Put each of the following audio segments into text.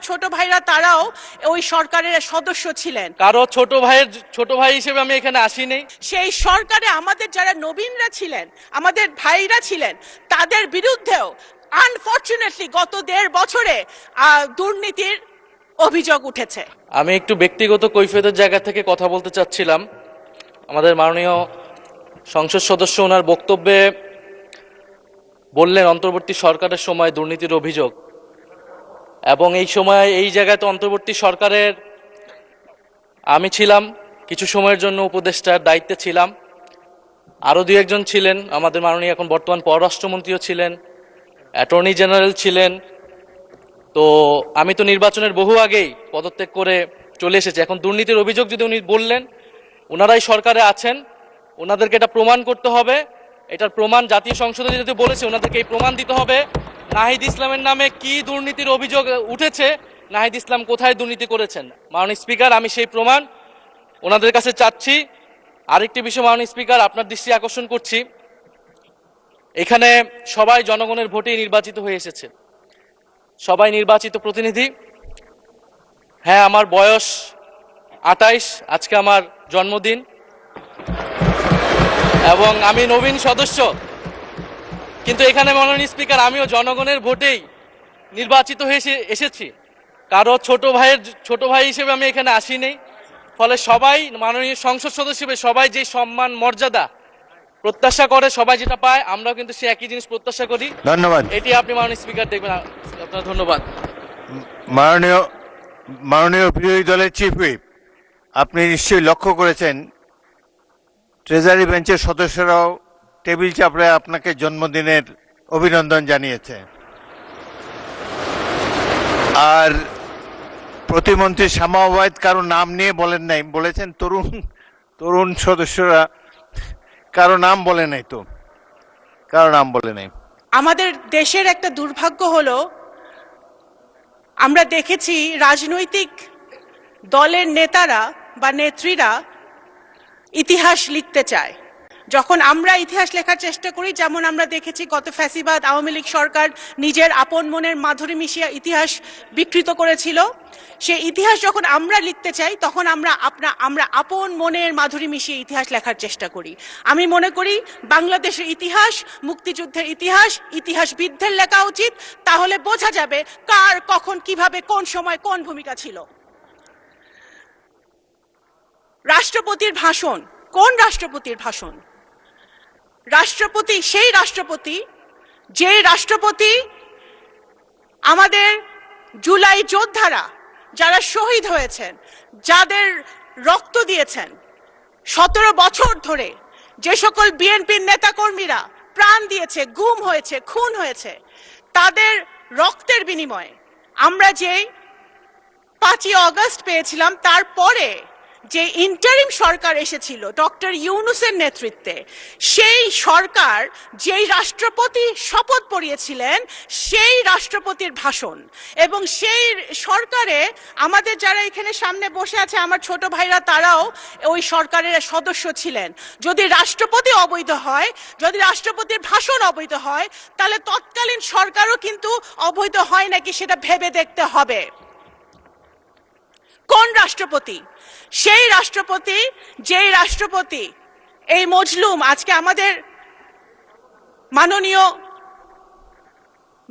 ছোট ভাইরা তারাও ওই সরকারের সদস্য ছিলেন। কারো ছোট ভাই হিসেবে আমি এখানে আসিনি। সেই সরকারে আমাদের যারা নবীনরা ছিলেন, আমাদের ভাইরা ছিলেন, তাদের বিরুদ্ধেও আনফরচুনেটলি গত 1.5 বছরে দুর্নীতির অভিযোগ উঠেছে। আমি একটু ব্যক্তিগত কৈফিয়তের জায়গা থেকে কথা বলতে চাচ্ছিলাম। আমাদের মাননীয় সংসদ সদস্য ওনার বক্তব্যে বললেন অন্তর্বর্তী সরকারের সময় দুর্নীতির অভিযোগ, এবং এই সময় এই জায়গায় তো অন্তর্বর্তী সরকারের আমি ছিলাম, কিছু সময়ের জন্য উপদেষ্টার দায়িত্বে ছিলাম, আরও 2-1 জন ছিলেন, আমাদের মাননীয় এখন বর্তমান পররাষ্ট্রমন্ত্রীও ছিলেন, অ্যাটর্নি জেনারেল ছিলেন। তো আমি তো নির্বাচনের বহু আগেই পদত্যাগ করে চলে এসেছি। এখন দুর্নীতির অভিযোগ যদি উনি বললেন, ওনারাই সরকারে আছেন, ওনাদেরকে এটা প্রমাণ করতে হবে। এটার প্রমাণ জাতীয় সংসদে যদি বলেছে, ওনাদেরকে এই প্রমাণ দিতে হবে নাহিদ ইসলামের নামে কি দুর্নীতির অভিযোগ উঠেছে, নাহিদ ইসলাম কোথায় দুর্নীতি করেছেন। মাননীয় স্পিকার, আমি সেই প্রমাণ ওনাদের কাছে চাচ্ছি। আরেকটি বিষয় মাননীয় স্পিকার, আপনার দৃষ্টি আকর্ষণ করছি, এখানে সবাই জনগণের ভোটেই নির্বাচিত হয়ে এসেছে, সবাই নির্বাচিত প্রতিনিধি। হ্যাঁ, আমার বয়স 28, আজকে আমার জন্মদিন, এবং আমি নবীন সদস্য, কিন্তু এখানে মাননীয় স্পিকার আমিও জনগণের ভোটেই নির্বাচিত হয়ে এসেছি। কারো ছোট ভাই হিসেবে আমি এখানে আসিনি। ফলে সবাই মাননীয় সংসদ সদস্য হিসেবে সবাই যে সম্মান মর্যাদা প্রত্যাশা করে, সবাই যেটা পায়, আমরাও কিন্তু সে একই জিনিস প্রত্যাশা করি। ধন্যবাদ। এটি আপনি মাননীয় স্পিকার দেখবেন। আপনার ধন্যবাদ। মাননীয় বিরোধী দলের চিফ হুইপ, আপনি নিশ্চয়ই লক্ষ্য করেছেন ট্রেজারি বেঞ্চের সদস্যরাও টেবিল চাপড়ে আপনাকে জন্মদিনের অভিনন্দন জানিয়েছে। আর প্রতিমন্ত্রী শামা ওবায়দ কারো নাম নিয়ে বলেন নাই, বলেছেন তরুণ সদস্যরা, কারো নাম বলে নাই, তো কারো নাম বলে নাই। আমাদের দেশের একটা দুর্ভাগ্য হলো, আমরা দেখেছি রাজনৈতিক দলের নেতারা বা নেত্রীরা ইতিহাস লিখতে চায়। যখন আমরা ইতিহাস লেখার চেষ্টা করি, যেমন আমরা দেখেছি গত ফ্যাসিবাদ আওয়ামী লীগ সরকার নিজের আপন মনের মাধুরী মিশিয়ে ইতিহাস বিকৃত করেছিল, সেই ইতিহাস যখন আমরা লিখতে চাই, তখন আমরা আপন মনের মাধুরী মিশিয়ে ইতিহাস লেখার চেষ্টা করি। আমি মনে করি বাংলাদেশের ইতিহাস, মুক্তিযুদ্ধের ইতিহাসবিদদের লেখা উচিত। তাহলে বোঝা যাবে কার কখন কিভাবে কোন সময় কোন ভূমিকা ছিল। রাষ্ট্রপতির ভাষণ, কোন রাষ্ট্রপতির ভাষণ? রাষ্ট্রপতি সেই রাষ্ট্রপতি যে রাষ্ট্রপতি আমাদের জুলাই যোদ্ধারা যারা শহীদ হয়েছেন, যাদের রক্ত দিয়েছেন 17 বছর ধরে, যে সকল বিএনপির নেতাকর্মীরা প্রাণ দিয়েছে, গুম হয়েছে, খুন হয়েছে, তাদের রক্তের বিনিময়ে আমরা যে 5ই আগস্ট পেয়েছিলাম, তারপরে যে ইন্টারিম সরকার এসেছিল ডক্টর ইউনূসের নেতৃত্বে, সেই সরকার যেই রাষ্ট্রপতি শপথ পড়িয়েছিলেন, সেই রাষ্ট্রপতির ভাষণ, এবং সেই সরকারে আমাদের যারা এখানে সামনে বসে আছে আমার ছোট ভাইরা, তারাও ওই সরকারের সদস্য ছিলেন। যদি রাষ্ট্রপতি অবৈধ হয়, যদি রাষ্ট্রপতির ভাষণ অবৈধ হয়, তাহলে তৎকালীন সরকারও কিন্তু অবৈধ হয় নাকি সেটা ভেবে দেখতে হবে। কোন রাষ্ট্রপতি? সেই রাষ্ট্রপতি যেই রাষ্ট্রপতি এই মজলুম, আজকে আমাদের মাননীয়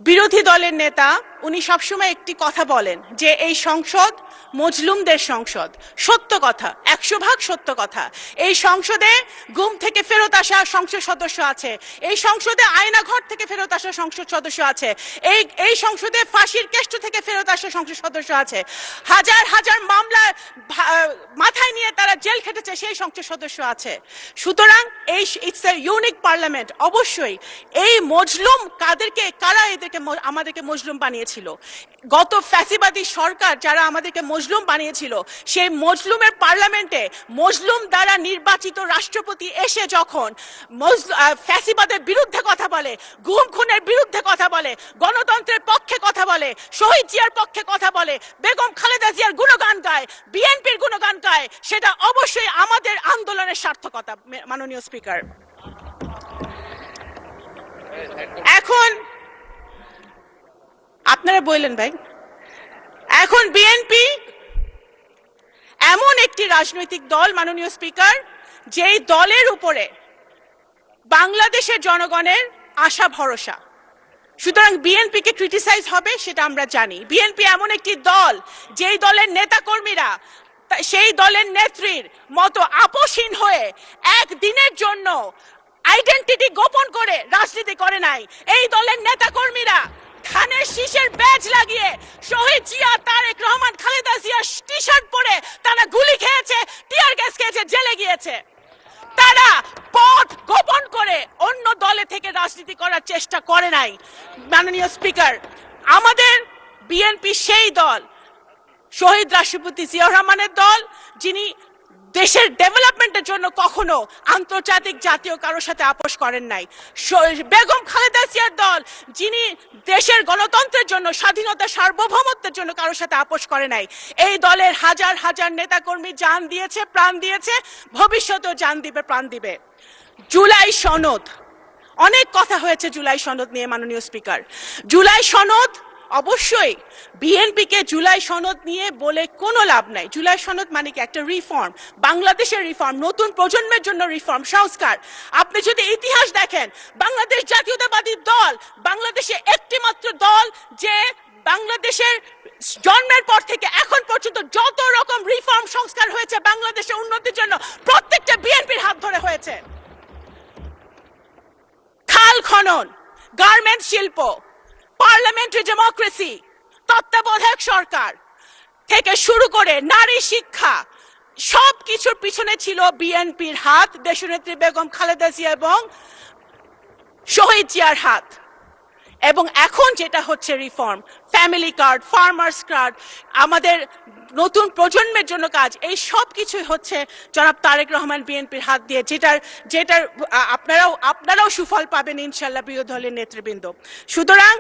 বিরোধী দলের নেতা উনি সবসময় একটি কথা বলেন যে এই সংসদ মজলুমদের সংসদ। সত্য কথা, 100% সত্য কথা। এই সংসদে গুম থেকে ফেরত আসা সংসদ সদস্য আছে, এই সংসদে আয়নাঘর থেকে ফেরত আসা সংসদ সদস্য আছে, এই সংসদে ফাঁসির কেষ্ট থেকে ফেরত আসা সংসদ সদস্য আছে, হাজার হাজার মামলা মাথায় নিয়ে তারা জেল খেটেছে সেই সংসদ সদস্য আছে। সুতরাং এই ইটস এ ইউনিক পার্লামেন্ট। অবশ্যই এই মজলুম কারা আমাদেরকে মজলুম বানিয়েছিল? গত ফ্যাসিবাদী সরকার যারা আমাদেরকে মজলুম বানিয়েছিল, সেই মজলুমের পার্লামেন্টে মজলুম দ্বারা নির্বাচিত রাষ্ট্রপতি এসে যখন ফ্যাসিবাদের বিরুদ্ধে কথা বলে, গুম খুনের বিরুদ্ধে কথা বলে, গণতন্ত্রের পক্ষে কথা বলে, শহীদ জিয়ার পক্ষে কথা বলে, বেগম খালেদা জিয়ার গুণগান গায়, বিএনপির গুণগান গায়, সেটা অবশ্যই আমাদের আন্দোলনের সার্থকতা। মাননীয় স্পিকার, এখন আপনারা বললেন ভাই, এখন বিএনপি এমন একটি রাজনৈতিক দল মাননীয় স্পিকার, যেই দলের উপরে বাংলাদেশের জনগণের আশা ভরসা। সুতরাং বিএনপিকে ক্রিটিসাইজ হবে সেটা আমরা জানি। বিএনপি এমন একটি দল যেই দলের নেতাকর্মীরা সেই দলের নেত্রীর মতো আপোষহীন হয়ে একদিনের জন্য আইডেন্টিটি গোপন করে রাজনীতি করে নাই। এই দলের নেতাকর্মীরা ধানের শীষের ব্যাজ লাগিয়ে শহীদ জিয়া, তারেক রহমান, খালেদা জিয়ার টি শার্ট পরে তারা গুলি খেয়েছে, টিয়ার গ্যাস খেয়েছে, জেলে গিয়েছে। তারা পথ গোপন করে অন্য দলে থেকে রাজনীতি করার চেষ্টা করে নাই। মাননীয় স্পিকার, আমাদের বিএনপি সেই দল, শহীদ রাষ্ট্রপতি জিয়াউর রহমানের দল, যিনি দেশের ডেভেলপমেন্টের জন্য কখনো আন্তর্জাতিক জাতীয় কারোর সাথে আপোষ করেন নাই। বেগম খালেদা জিয়ার দল, যিনি দেশের গণতন্ত্রের জন্য, স্বাধীনতা, সার্বভৌমত্বের জন্য কারোর সাথে আপোষ করে নাই। এই দলের হাজার হাজার নেতাকর্মী জান দিয়েছে, প্রাণ দিয়েছে, ভবিষ্যতেও জান দিবে, প্রাণ দিবে। জুলাই সনদ, অনেক কথা হয়েছে জুলাই সনদ নিয়ে মাননীয় স্পিকার। জুলাই সনদ, অবশ্যই বিএনপিকে জুলাই সনদ নিয়ে বলে কোনো লাভ নাই। জুলাই সনদ মানে কি? একটা রিফর্ম, বাংলাদেশের রিফর্ম, নতুন প্রজন্মের জন্য রিফর্ম, সংস্কার। আপনি যদি ইতিহাস দেখেন, বাংলাদেশ জাতীয়তাবাদী দল বাংলাদেশে একটি মাত্র দল যে বাংলাদেশের জন্মের পর থেকে এখন পর্যন্ত যত রকম রিফর্ম, সংস্কার হয়েছে বাংলাদেশের উন্নতির জন্য, প্রত্যেকটা বিএনপির হাত ধরে হয়েছে। খাল খনন, গার্মেন্টস শিল্প, পার্লামেন্টারি ডেমোক্রেসি, তত্ত্বাবধায়ক সরকার থেকে শুরু করে নারী শিক্ষা, সবকিছুর পিছনে ছিল বিএনপির হাত, দেশনেত্রী বেগম খালেদা জিয়া এবং শহীদ জিয়ার হাত। এবং এখন যেটা হচ্ছে reform, family card, farmers card, আমাদের নতুন প্রজন্মের জন্য কাজ, এই সব কিছুই হচ্ছে জনাব তারেক রহমান বিএনপির হাত দিয়ে, যেটার আপনারাও সুফল পাবেন ইনশাল্লাহ প্রিয় দলের নেতৃবৃন্দ। সুতরাং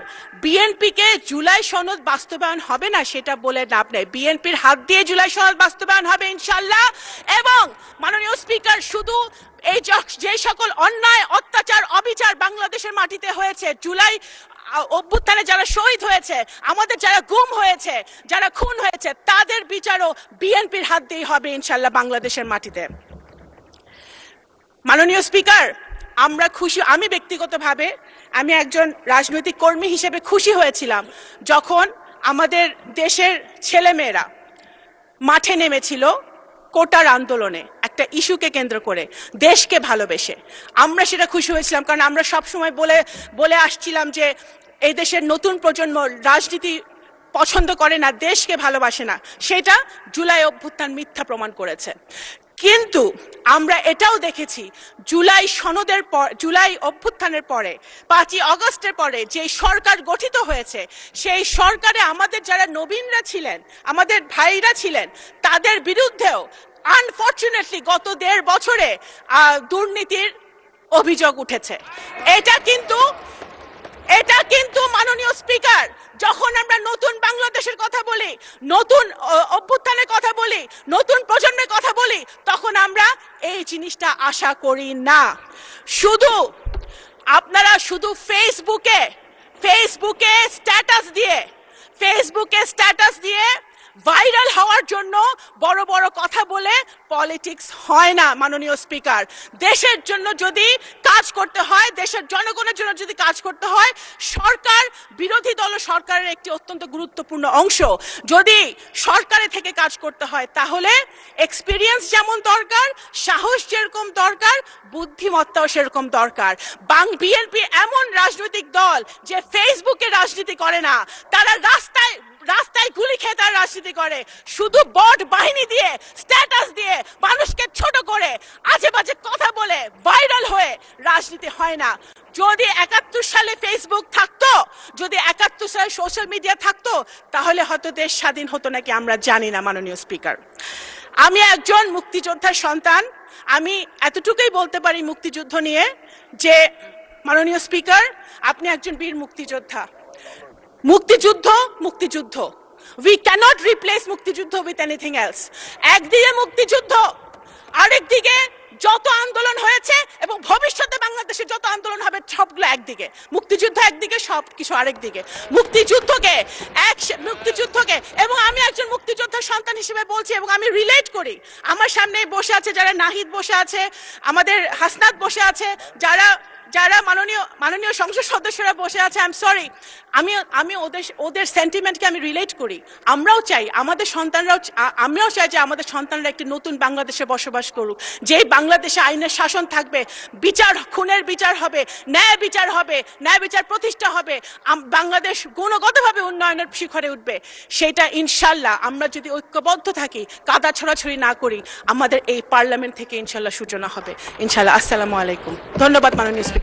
বিএনপিকে জুলাই সনদ বাস্তবায়ন হবে না সেটা বলে লাভ নেই। বিএনপির হাত দিয়ে জুলাই সনদ বাস্তবায়ন হবে ইনশাল্লাহ। এবং মাননীয় স্পিকার, শুধু এই যে সকল অন্যায়, অত্যাচার, অবিচার বাংলাদেশের মাটিতে হয়েছে, জুলাই অভ্যুত্থানে যারা শহীদ হয়েছে, আমাদের যারা গুম হয়েছে, যারা খুন হয়েছে, তাদের বিচারও বিএনপির হাত দিয়েই হবে ইনশাল্লাহ বাংলাদেশের মাটিতে। মাননীয় স্পিকার, আমরা খুশি, আমি ব্যক্তিগতভাবে আমি একজন রাজনৈতিক কর্মী হিসেবে খুশি হয়েছিলাম যখন আমাদের দেশের ছেলেমেয়েরা মাঠে নেমেছিল কোটার আন্দোলনে, একটা ইস্যুকে কেন্দ্র করে, দেশকে ভালোবেসে। আমরা সেটা খুশি হয়েছিলাম, কারণ আমরা সবসময় বলে আসছিলাম যে এই দেশের নতুন প্রজন্ম রাজনীতি পছন্দ করে না, দেশকে ভালোবাসে না। সেটা জুলাই অভ্যুত্থান মিথ্যা প্রমাণ করেছে। কিন্তু আমরা এটাও দেখেছি জুলাই সনদের পর, জুলাই অভ্যুত্থানের পরে, 5ই আগস্টের পরে যে সরকার গঠিত হয়েছে, সেই সরকারে আমাদের যারা নবীনরা ছিলেন, আমাদের ভাইরা ছিলেন, তাদের বিরুদ্ধেও আনফরচুনেটলি গত 1.5 বছরে দুর্নীতির অভিযোগ উঠেছে। এটা কিন্তু মাননীয় স্পিকার, যখন আমরা নতুন বাংলাদেশের কথা বলি, নতুন অভ্যুত্থানের কথা বলি, নতুন প্রজন্মের কথা বলি, তখন আমরা এই জিনিসটা আশা করি না। আপনারা শুধু ফেসবুকে স্ট্যাটাস দিয়ে ভাইরাল হওয়ার জন্য বড় বড় কথা বলে পলিটিক্স হয় না মাননীয় স্পিকার। দেশের জন্য যদি কাজ করতে হয়, দেশের জনগণের জন্য যদি কাজ করতে হয়, সরকার, বিরোধী দল সরকারের একটি অত্যন্ত গুরুত্বপূর্ণ অংশ, যদি সরকারে থেকে কাজ করতে হয়, তাহলে এক্সপিরিয়েন্স যেমন দরকার, সাহস যেরকম দরকার, বুদ্ধিমত্তাও সেরকম দরকার। বিএনপি এমন রাজনৈতিক দল যে ফেসবুকে রাজনীতি করে না, তারা রাস্তায় গুলি খেয়ে তারা রাজনীতি করে, শুধু বট বাহিনী দিয়ে, স্ট্যাটাস দিয়ে, মানুষকে ছোট করে, আজে বাজে কথা বলে ভাইরাল হয়ে রাজনীতি হয় না। যদি 71 সালে ফেসবুক থাকতো, যদি 71 সালে সোশ্যাল মিডিয়া থাকতো, তাহলে হয়তো দেশ স্বাধীন হতো নাকি আমরা জানি না মাননীয় স্পিকার। আমি একজন মুক্তিযোদ্ধার সন্তান, আমি এতটুকুই বলতে পারি মুক্তিযুদ্ধ নিয়ে যে মাননীয় স্পিকার, আপনি একজন বীর মুক্তিযোদ্ধা। মুক্তিযুদ্ধ we cannot replace মুক্তিযুদ্ধ with anything else. একদিকে মুক্তিযুদ্ধ, আরেকদিকে যত আন্দোলন হয়েছে এবং ভবিষ্যতে বাংলাদেশে যত আন্দোলন হবে সবগুলো একদিকে, মুক্তিযুদ্ধ একদিকে, সবকিছু আরেকদিকে। মুক্তিযুদ্ধকে এবং আমি আপনার সন্তান হিসেবে বলছি এবং আমি রিলেট করি। আমার সামনে বসে আছে যারা, নাহিদ বসে আছে, আমাদের হাসনাত বসে আছে, যারা যারা মাননীয় সংসদ সদস্যরা বসে আছে, আই এম সরি, আমি ওদের সেন্টিমেন্টকে আমি রিলেট করি। আমরাও চাই আমাদের সন্তানরাও, আমিও চাই যে আমাদের সন্তানরা একটি নতুন বাংলাদেশে বসবাস করুক, যে বাংলাদেশে আইনের শাসন থাকবে, বিচার, খুনের বিচার হবে, ন্যায় বিচার প্রতিষ্ঠা হবে, বাংলাদেশ গুণগতভাবে উন্নয়নের শিখরে উঠবে। সেটা ইনশাল্লাহ আমরা যদি ঐক্যবদ্ধ থাকি, কাদা ছড়াছড়ি না করি, আমাদের এই পার্লামেন্ট থেকে ইনশাল্লাহ সূচনা হবে ইনশাল্লাহ। আসসালামু আলাইকুম। ধন্যবাদ মাননীয় স্পিকার।